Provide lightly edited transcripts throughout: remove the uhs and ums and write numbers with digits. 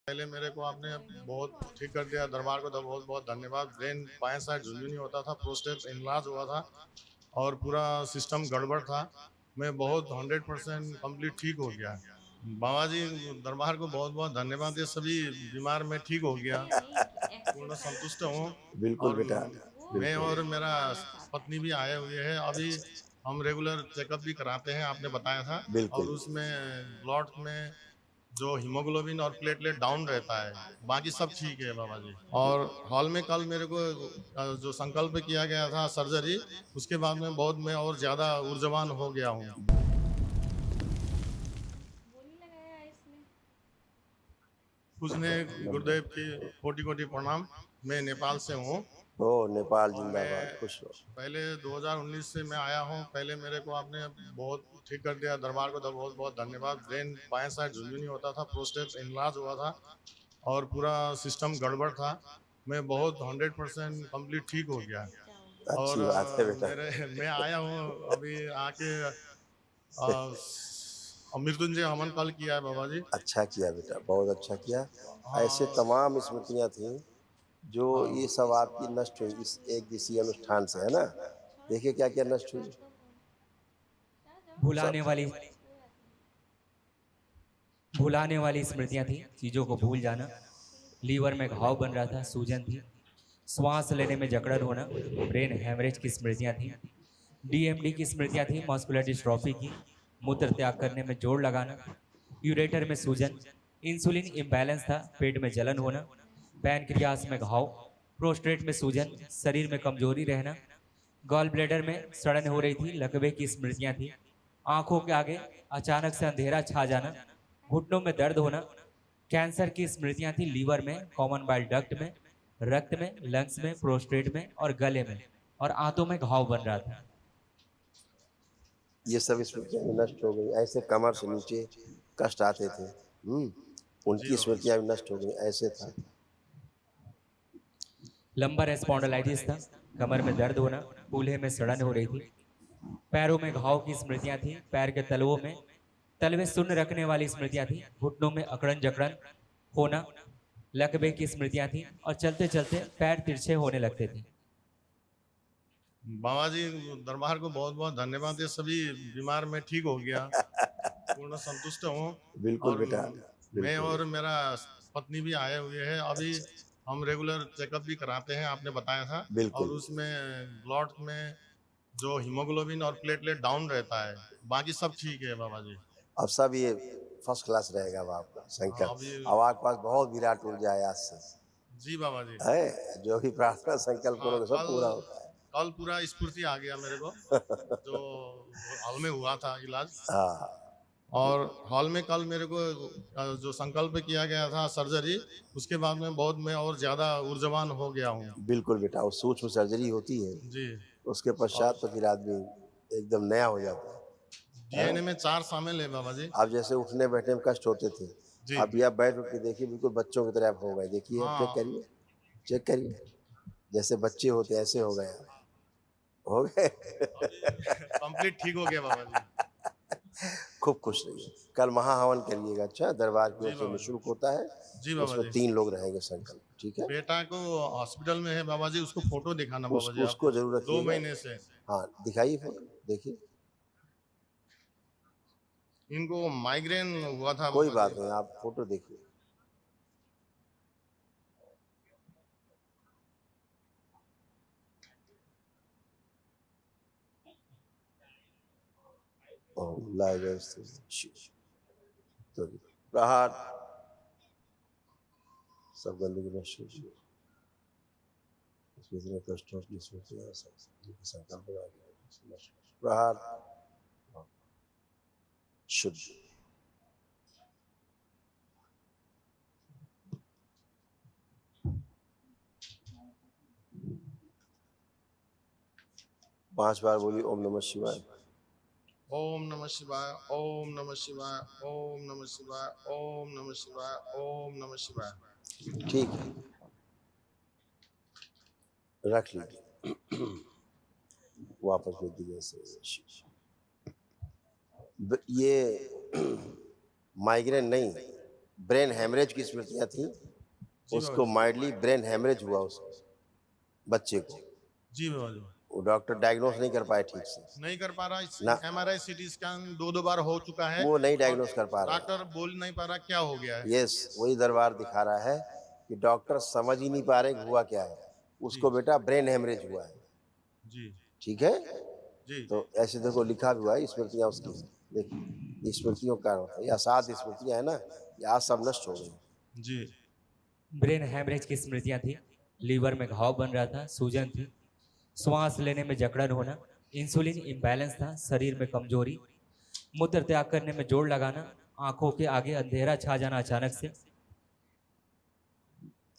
पहले मेरे को आपने बहुत ठीक कर दिया, दरबार को तो बहुत बहुत धन्यवाद। ब्रेन बाएं साइड झुनझुनी होता था, प्रोस्टेट इनलार्ज हुआ था और पूरा सिस्टम गड़बड़ था। मैं बहुत 100% कंप्लीट ठीक हो गया। बाबा जी, दरबार को बहुत बहुत धन्यवाद। ये सभी बीमार मैं ठीक हो गया, पूर्ण संतुष्ट हूँ। बिल्कुल और बेटा, मैं बिल्कुल। और मेरा पत्नी भी आए हुए हैं अभी। हम रेगुलर चेकअप भी कराते हैं, आपने बताया था। और बिल्कुल। उसमें ब्लड में जो हीमोग्लोबिन और प्लेटलेट डाउन रहता है, बाकी सब ठीक है बाबा जी। और हॉल में कल मेरे को जो संकल्प किया गया था सर्जरी, उसके बाद में बहुत मैं और ज्यादा ऊर्जावान हो गया हूँ। उसने गुरुदेव की कोटि कोटि प्रणाम। मैं नेपाल से हूँ। ओ नेपाल और जिंदाबाद, मैं खुश रहो। पहले 2019 से मैं आया हूँ। पहले मेरे को आपने बहुत ठीक कर दिया, दरबार को तो बहुत बहुत धन्यवाद। ब्रेन बाएं साइड झुनझुनी होता था, प्रोस्टेट इनलार्ज हुआ था और पूरा सिस्टम गड़बड़ था। मैं बहुत 100% कंप्लीट ठीक हो गया। और अच्छी बात है बेटा। मेरे मैं आया हूँ अभी आके मृत्युंजय हवन कल किया है बाबा जी। अच्छा किया बेटा, बहुत अच्छा किया। ऐसे हाँ तमाम स्मृतियां थी जो हाँ। ये सब आपकी नष्ट हुई इस एक दिवसीय अनुष्ठान से, है ना। देखिए क्या क्या नष्ट हुई सब। भुलाने वाली भुलाने वाली स्मृतियां थी, चीजों को भूल जाना। लीवर में घाव बन रहा था, सूजन थी, श्वास लेने में जकड़न होना, ब्रेन हैमरेज की स्मृतियां थी, डीएमडी की स्मृतियां थी, मस्कुलर डिस्ट्रॉफी की, मूत्र त्याग करने में जोड़ लगाना, यूरेटर में सूजन, इंसुलिन इम्बैलेंस था, पेट में जलन होना, पैनक्रियास में घाव, प्रोस्टेट में सूजन, शरीर में कमजोरी रहना, गॉल ब्लेडर में सड़न हो रही थी, लकवे की स्मृतियां थी, आंखों के आगे अचानक से अंधेरा छा जाना, घुटनों में दर्द होना, कैंसर की स्मृतियां थी, लीवर में, कॉमन बाइल डक्ट में, रक्त में, लंग्स में, प्रोस्टेट में और गले में, और आंतों में घाव बन रहा था। ये सब स्मृतियां भी नष्ट हो गई। ऐसे कमर से नीचे कष्ट आते थे, जी उनकी बाबा। स्मृतियां भी नष्ट हो गई। ऐसे था। लंबर स्पॉन्डिलाइटिस था, कमर में दर्द होना, कूल्हे में सड़न हो रही थी, पैरों में घाव की स्मृतियां थी, पैर के तलवों में तलवे सुन्न रखने वाली स्मृतियां थी, घुटनों में अकड़न जकड़न होना, लकवे की स्मृतियां थी, और चलते चलते पैर तिरछे होने लगते थे। बाबा जी, दरबार को बहुत बहुत धन्यवाद। ये सभी बीमार मैं ठीक हो गया, पूर्ण संतुष्ट हूँ। बिल्कुल और बेटा, मैं बिल्कुल। और मेरा पत्नी भी आए हुए हैं अभी। हम रेगुलर चेकअप भी कराते हैं, आपने बताया था। और बिल्कुल। उसमें ब्लड में जो हीमोग्लोबिन और प्लेटलेट डाउन रहता है, बाकी सब ठीक है बाबा जी। अब सब ये फर्स्ट क्लास रहेगा अब आपका हाँ संकल्प। अभी। अब आपके पास बहुत विराट ऊर्जा है आज से, जी बाबा जी। है जो भी प्रार्थना संकल्प हाँ करोगे सब कल पूरा होता है। कल पूरा स्फूर्ति आ गया मेरे को, जो हॉल में हुआ था इलाज। हाँ। और हॉल में कल मेरे को जो संकल्प किया गया था सर्जरी, उसके बाद में बहुत मैं और ज्यादा ऊर्जावान हो गया हूँ। बिल्कुल बेटा, वो सूक्ष्म सर्जरी होती है, जी। उसके और पश्चात तो फिर आदमी एकदम नया हो जाता है, डीएनए हैं? में 4 शामिल है बाबा जी। आप जैसे उठने बैठने में कष्ट होते थे, जी। अब आप बैठ उठ के देखिए बिल्कुल बच्चों की तरह आप हो गए। देखिए अब चेक हाँ करिए, चेक करिए, जैसे बच्चे होते ऐसे हो गए आप। हो गए। अभी कंप्लीट ठीक हो गया बाबा जी। खूब खुश रहिए। कल महाहवन करिएगा, अच्छा दरबार की ओर जी से बाबा जी। निःशुल्क होता है। जी बाबा उसमें जी। 3 लोग रहेंगे संकल्प, ठीक है। बेटा को हॉस्पिटल में है बाबा जी, उसको फोटो दिखाना बाबा जी आप। उसको जरूर 2 रखिएगा। महीने से हाँ दिखाइए फोटो, देखिए। इनको माइग्रेन हुआ था कोई बाबा जी। बात नहीं, आप फोटो देखिए। ओम लाइव तो प्रहार सब गंदगी नष्ट हो जाए। इसमें इतने कष्ट हो जिसमें संकल्प लगा के प्रहार शुद्ध। 5 बार बोली ओम नमः शिवाय। ओम नमः शिवाय, ओम नमः शिवाय, ओम नमः शिवाय, ओम नमः शिवाय, ओम नमः शिवाय। ठीक है, रख लीजिए। वापस भेज दीजिए ऐसे। ये माइग्रेन नहीं, ब्रेन हेमरेज की स्मृतियां थी, जी उसको बाबा जी। माइल्डली ब्रेन हेमरेज हुआ उसको, बच्चे को। जी बाबा जी। वो डॉक्टर डायग्नोस नहीं कर पाए ठीक से नहीं कर पा रहा, ना, MRI CT स्कैन दो बार हो चुका है वो नहीं और डायग्नोस कर पा रहे। डॉक्टर बोल नहीं पा रहा क्या हो गया है। यस, वही दरबार दिखा रहा है कि डॉक्टर समझ ही नहीं पा रहे कि हुआ क्या है। उसको जी बेटा ब्रेन हेमरेज हुआ है। जी ठीक है, जी तो ऐसे देखो लिखा भी हुआ है, स्मृतियां उसकी। देखिए, ये स्मृतियों का होता है, ये असाध्य स्मृतियां है ना, ये आज सब नष्ट हो गई। जी ब्रेन हैमरेज की स्मृतियां थी। लीवर में घाव बन रहा था, सूजन थी, श्वास लेने में जकड़न होना, इंसुलिन इम्बैलेंस था, शरीर में कमजोरी, मूत्र त्याग करने में जोर लगाना, आंखों के आगे अंधेरा छा जाना अचानक से,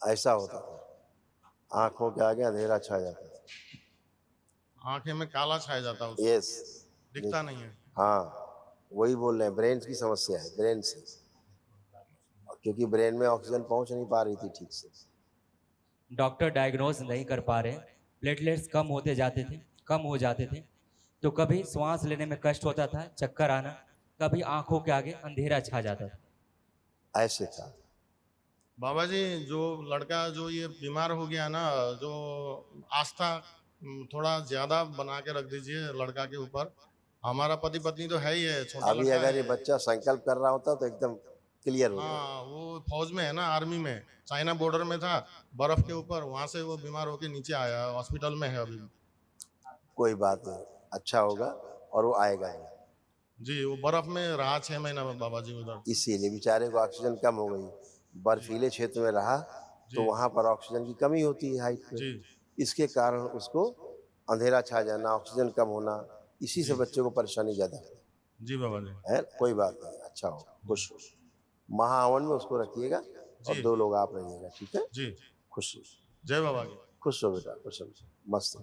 ऐसा होता है, आंखों के आगे अंधेरा छा जाता है। आंखें में काला छाया जाता है उससे, यस, दिखता नहीं है। हाँ, वही बोल रहे हैं, ब्रेन की समस्या है, ब्रेन से, क्योंकि ब्रेन में ऑक्सीजन पहुंच नहीं पा रही थी ठीक से। डॉक्टर डायग्नोज नहीं कर पा रहे, प्लेटलेट्स कम होते जाते थे, कम हो जाते थे, तो कभी श्वास लेने में कष्ट होता था, चक्कर आना, कभी आंखों के आगे अंधेरा छा जाता था। ऐसे था। बाबा जी, जो लड़का जो ये बीमार हो गया ना, जो आस्था थोड़ा ज्यादा बना के रख दीजिए लड़का के ऊपर। हमारा पति पत्नी तो है ही है, छोटा अभी लड़का अगर ये है। बच्चा संकल्प कर रहा होता तो एकदम क्लियर हो जाएगा। हाँ, वो फौज में है ना, आर्मी में, चाइना बॉर्डर में था, बर्फ के ऊपर, वहां से वो बीमार होके नीचे आया, हॉस्पिटल में है अभी। कोई बात नहीं, अच्छा होगा और वो आएगा ही। जी, वो बर्फ में रहा 6 महीना बाबा जी उधर। इसीलिए बेचारे को ऑक्सीजन कम हो गई, बर्फीले क्षेत्र में रहा तो जी वहां पर ऑक्सीजन की कमी होती है हाइट पे, जी इसके कारण उसको अंधेरा छा जाना, ऑक्सीजन कम होना, इसी से जी बच्चे को परेशानी ज्यादा जी बाबा जी। है। कोई बात नहीं, अच्छा हो, खुश हो। महाहवन में उसको रखिएगा और जी 2 लोग आप रहिएगा, ठीक है। जी। खुश जय बाबा की। खुश हो बेटा, खुश हो, मस्त हो।